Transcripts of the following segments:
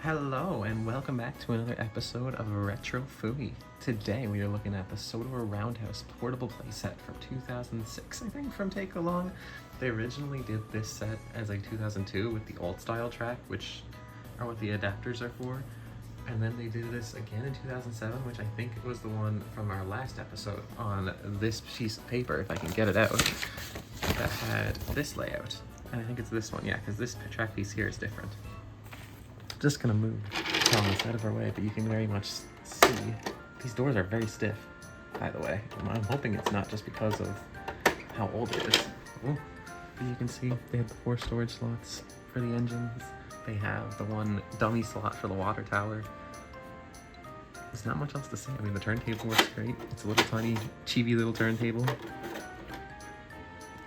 Hello and welcome back to another episode of Retrophooey. Today we are looking at the Sodor Roundhouse Portable Playset from 2006, I think, from Take Along. They originally did this set as a 2002 with the old style track, which are what the adapters are for. And then they did this again in 2007, which I think was the one from our last episode on this piece of paper, if I can get it out, that had this layout. And I think it's this one, yeah, because this track piece here is different. Just gonna move on this out of our way, but you can very much see these doors are very stiff, by the way. I'm hoping it's not just because of how old it is. Oh, but you can see they have the 4 storage slots for the engines. They have the 1 dummy slot for the water tower. There's not much else to say. I mean, the turntable works great. It's a little tiny, chibi little turntable.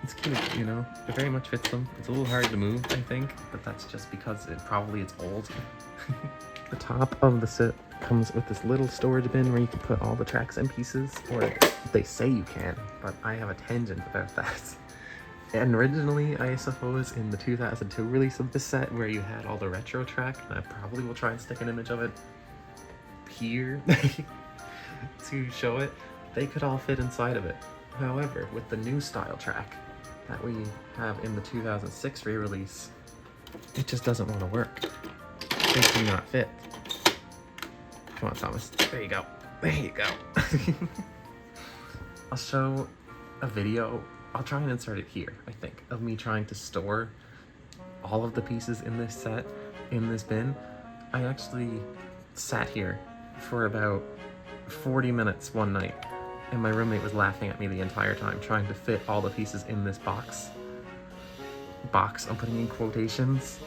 It's cute, you know, it very much fits them. It's a little hard to move, I think, but that's just because it's old. The top of the set comes with this little storage bin where you can put all the tracks and pieces, or they say you can, but I have a tangent about that. And originally, I suppose, in the 2002 release of this set, where you had all the retro track, and I probably will try and stick an image of it here to show it, they could all fit inside of it. However, with the new style track that we have in the 2006 re-release, it just doesn't want to work. They do not fit. Come on, Thomas. There you go. There you go. I'll show a video. I'll try and insert it here, I think, of me trying to store all of the pieces in this set in this bin. I actually sat here for about 40 minutes one night, and my roommate was laughing at me the entire time, trying to fit all the pieces in this box. Box, I'm putting in quotations.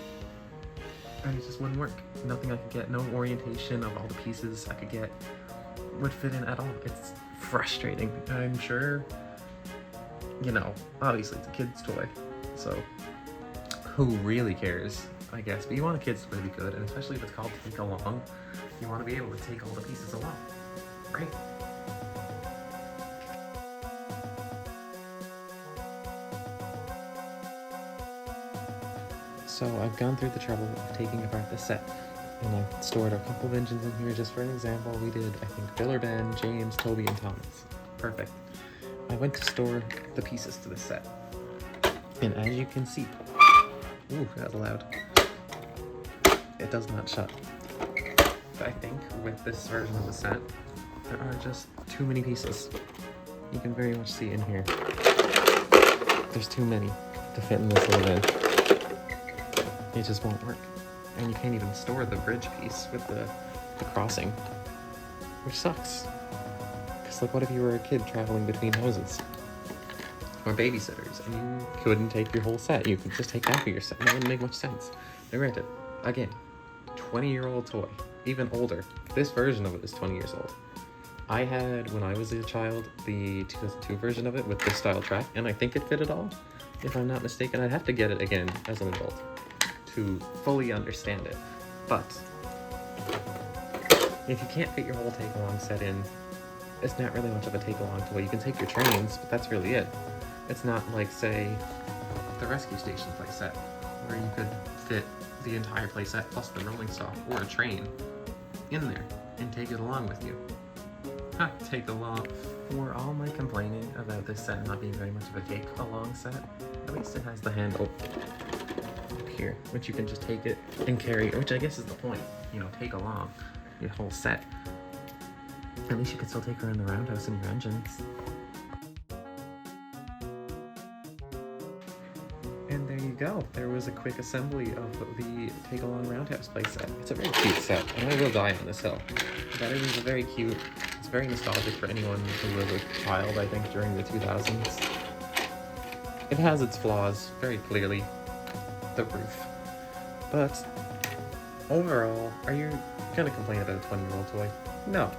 And it just wouldn't work. Nothing I could get, no orientation of all the pieces I could get would fit in at all. It's frustrating. I'm sure, you know, obviously it's a kid's toy, so who really cares, I guess. But you want a kid's toy to be good, and especially if it's called Take Along, you want to be able to take all the pieces along, right? So I've gone through the trouble of taking apart this set, and I've stored a couple of engines in here just for an example. We did, I think, Bill or Ben, James, Toby, and Thomas. Perfect. I went to store the pieces to this set, and as you can see, ooh, that was loud. It does not shut. But I think with this version of the set, there are just too many pieces. You can very much see in here. There's too many to fit in this little bin. It just won't work. And you can't even store the bridge piece with the crossing, which sucks. Because like, what if you were a kid traveling between houses? Or babysitters, and you couldn't take your whole set. You could just take half of your set. That wouldn't make much sense. Now granted, again, 20-year-old toy, even older. This version of it is 20 years old. I had, when I was a child, the 2002 version of it with this style track, and I think it fit it all. If I'm not mistaken, I'd have to get it again as an adult to fully understand it. But if you can't fit your whole take-along set in, it's not really much of a take-along toy. You can take your trains, but that's really it. It's not like, say, the Rescue Station playset, where you could fit the entire playset plus the rolling stock or a train in there and take it along with you. Ha, take along. For all my complaining about this set not being very much of a take-along set, at least it has the handle here, which you can just take it and carry, which I guess is the point, you know, take along your whole set. At least you can still take around the roundhouse in your engines. And there you go. There was a quick assembly of the Take Along Roundhouse playset. It's a very cute set, and I will die on this hill. But it is a very cute, it's very nostalgic for anyone who was a child, I think, during the 2000s. It has its flaws, very clearly. The roof. But overall, are you gonna complain about a 20-year-old toy? No.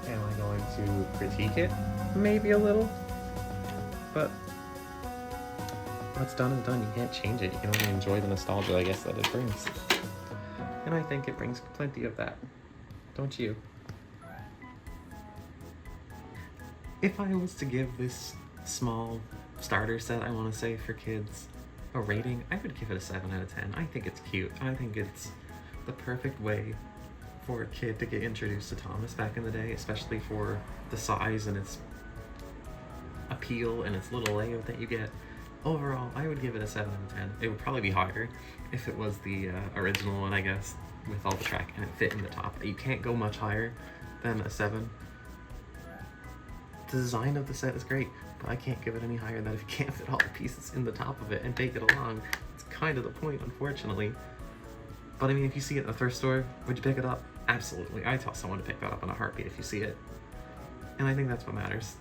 Am I going to critique it? Maybe a little. But what's done is done. You can't change it. You can only enjoy the nostalgia, I guess, that it brings. And I think it brings plenty of that. Don't you? If I was to give this small starter set, I want to say, for kids, a rating, I would give it a 7 out of 10. I think it's cute. I think it's the perfect way for a kid to get introduced to Thomas back in the day, especially for the size and its appeal and its little layout that you get. Overall, I would give it a 7 out of 10. It would probably be higher if it was the original one, I guess, with all the track and it fit in the top. You can't go much higher than a 7. The design of the set is great, but I can't give it any higher than that if you can't fit all the pieces in the top of it and take it along. It's kind of the point, unfortunately. But I mean, if you see it in a thrift store, would you pick it up? Absolutely. I'd tell someone to pick that up in a heartbeat if you see it. And I think that's what matters.